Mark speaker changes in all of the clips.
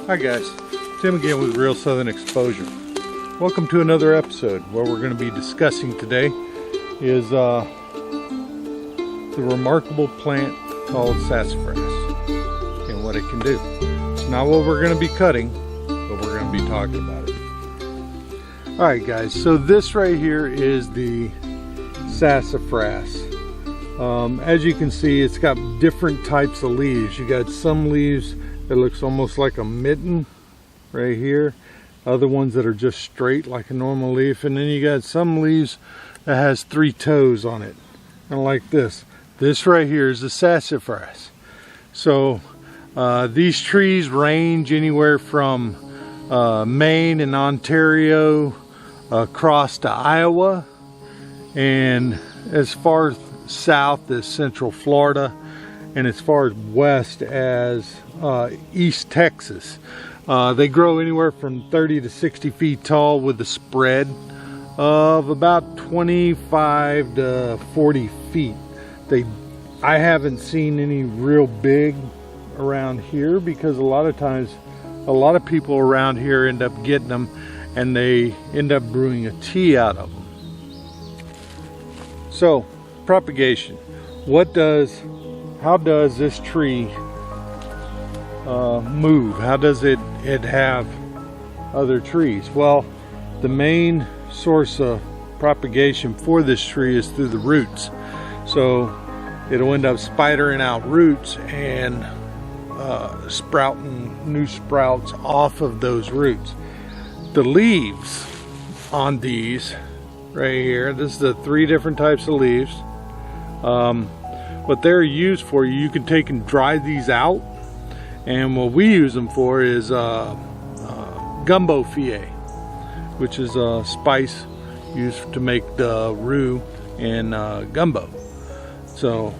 Speaker 1: Hi guys, Tim again with Real Southern Exposure. Welcome to another episode. What we're going to be discussing today is the remarkable plant called sassafras and what it can do. It's not what we're going to be cutting, but we're going to be talking about it. Alright guys, so this right here is the sassafras. As you can see, it's got different types of leaves. You got some leaves that looks almost like a mitten right here, other ones that are just straight like a normal leaf, and then you got some leaves that has 3 toes on it, and like this right here is the sassafras. So these trees range anywhere from Maine and Ontario across to Iowa, and as far south as Central Florida, and as far as west as East Texas. They grow anywhere from 30 to 60 feet tall with a spread of about 25 to 40 feet. I haven't seen any real big around here because a lot of times a lot of people around here end up getting them and they end up brewing a tea out of them. So, propagation. How does this tree move? How does it have other trees? Well, the main source of propagation for this tree is through the roots. So it'll end up spidering out roots and sprouting new sprouts off of those roots. The leaves on these right here, this is the 3 different types of leaves. What they're used for, you can take and dry these out, and what we use them for is gumbo fier, which is a spice used to make the roux and gumbo. So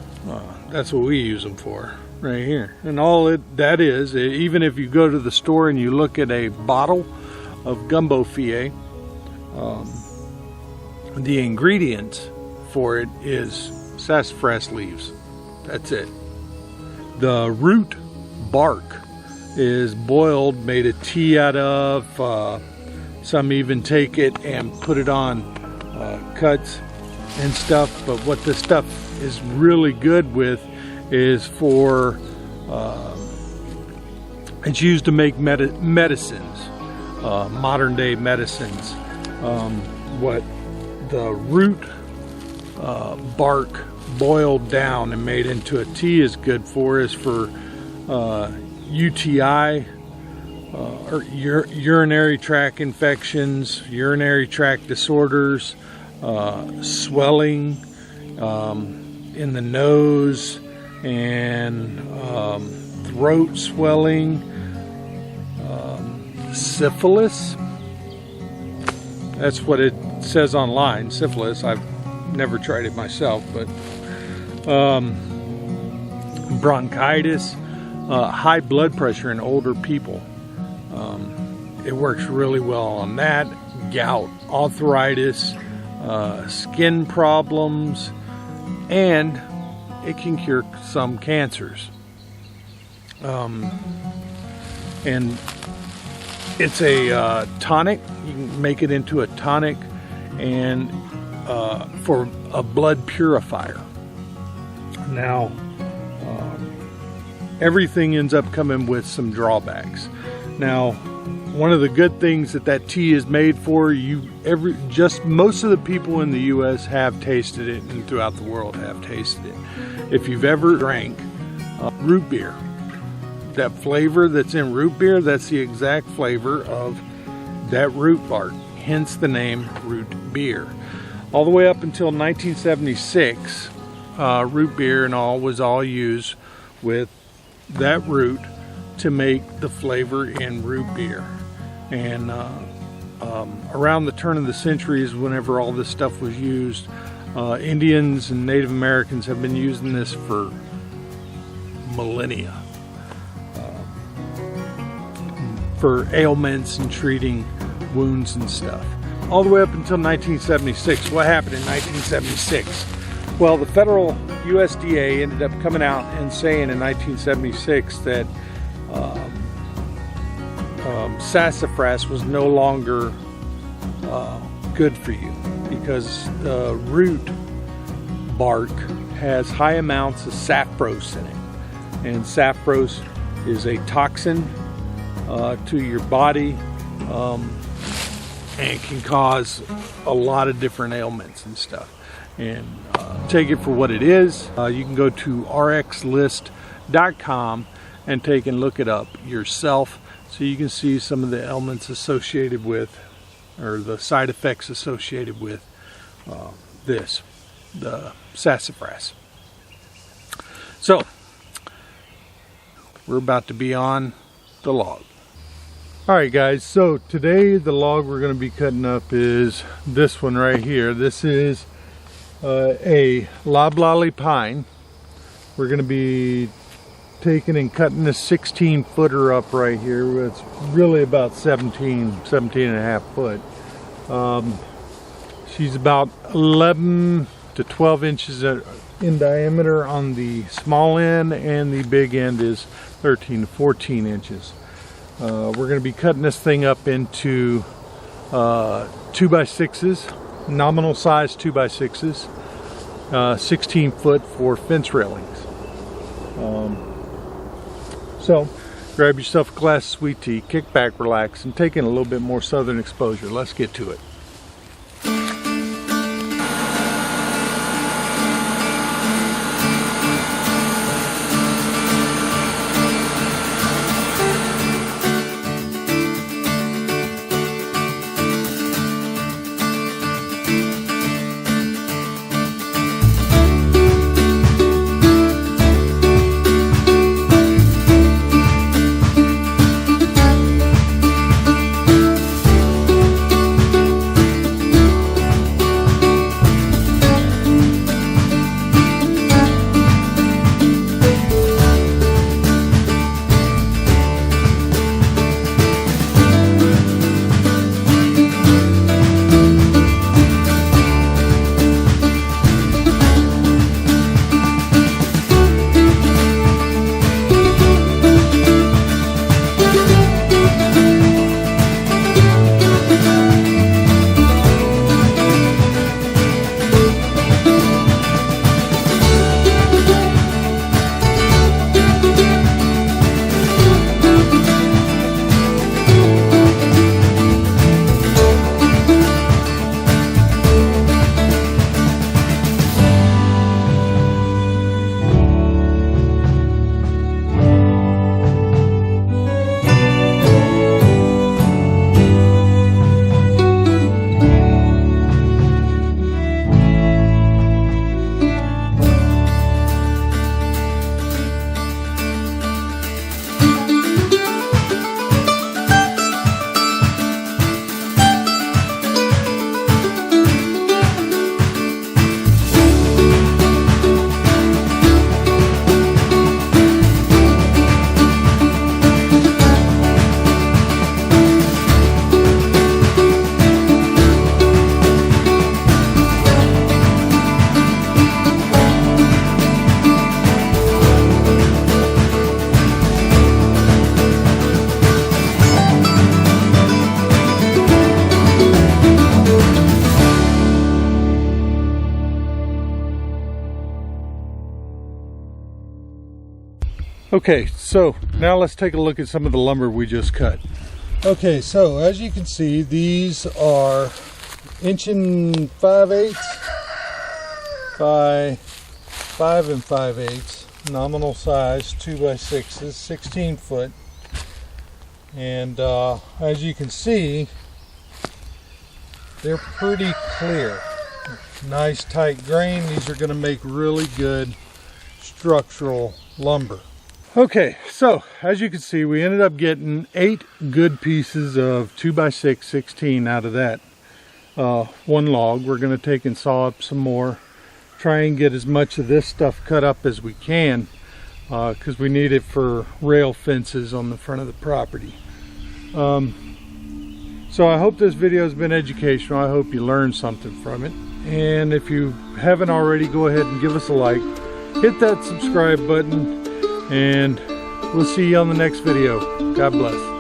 Speaker 1: that's what we use them for right here. And all that is, even if you go to the store and you look at a bottle of gumbo fier, the ingredients for it is sassafras leaves. That's it. The root bark is boiled, made a tea out of. Some even take it and put it on cuts and stuff. But what this stuff is really good with is for it's used to make medicines, modern day medicines. What the root bark boiled down and made into a tea is good for is for UTI, or urinary tract infections, urinary tract disorders, swelling in the nose, and throat swelling, syphilis. That's what it says online, syphilis. I've never tried it myself, but bronchitis, high blood pressure in older people. It works really well on that. Gout, arthritis, skin problems, and it can cure some cancers. And it's a tonic. You can make it into a tonic and for a blood purifier. Now, everything ends up coming with some drawbacks. Now, one of the good things that tea is made for, most of the people in the U.S. have tasted it, and throughout the world have tasted it. If you've ever drank root beer, that flavor that's in root beer, that's the exact flavor of that root bark, hence the name root beer. All the way up until 1976, root beer and all was all used with that root to make the flavor in root beer. And around the turn of the century is whenever all this stuff was used. Indians and Native Americans have been using this for millennia for ailments and treating wounds and stuff. All the way up until 1976. What happened in 1976? Well, the federal USDA ended up coming out and saying in 1976 that sassafras was no longer good for you, because the root bark has high amounts of Safroes in it, and Safroes is a toxin to your body, and can cause a lot of different ailments and stuff. And take it for what it is. You can go to rxlist.com and take and look it up yourself, so you can see some of the ailments associated with, or the side effects associated with the sassafras. So we're about to be on the log. Alright guys, so today the log we're going to be cutting up is this one right here. This is a loblolly pine. We're going to be taking and cutting this 16 footer up right here. It's really about 17 and a half foot. She's about 11 to 12 inches in diameter on the small end, and the big end is 13 to 14 inches. We're going to be cutting this thing up into 2x6s, nominal size 2x6s, 16 foot for fence railings. So grab yourself a glass of sweet tea, kick back, relax, and take in a little bit more southern exposure. Let's get to it. Okay, so now let's take a look at some of the lumber we just cut. Okay, so as you can see, these are 1 5/8 by 5 5/8, nominal size 2x6s, 16 foot. And as you can see, they're pretty clear. Nice tight grain. These are going to make really good structural lumber. Okay, so as you can see, we ended up getting 8 good pieces of 2x6 16 out of that one log. We're going to take and saw up some more, try and get as much of this stuff cut up as we can, because we need it for rail fences on the front of the property. So I hope this video has been educational. I hope you learned something from it. And if you haven't already, go ahead and give us a like. Hit that subscribe button, and we'll see you on the next video. God bless.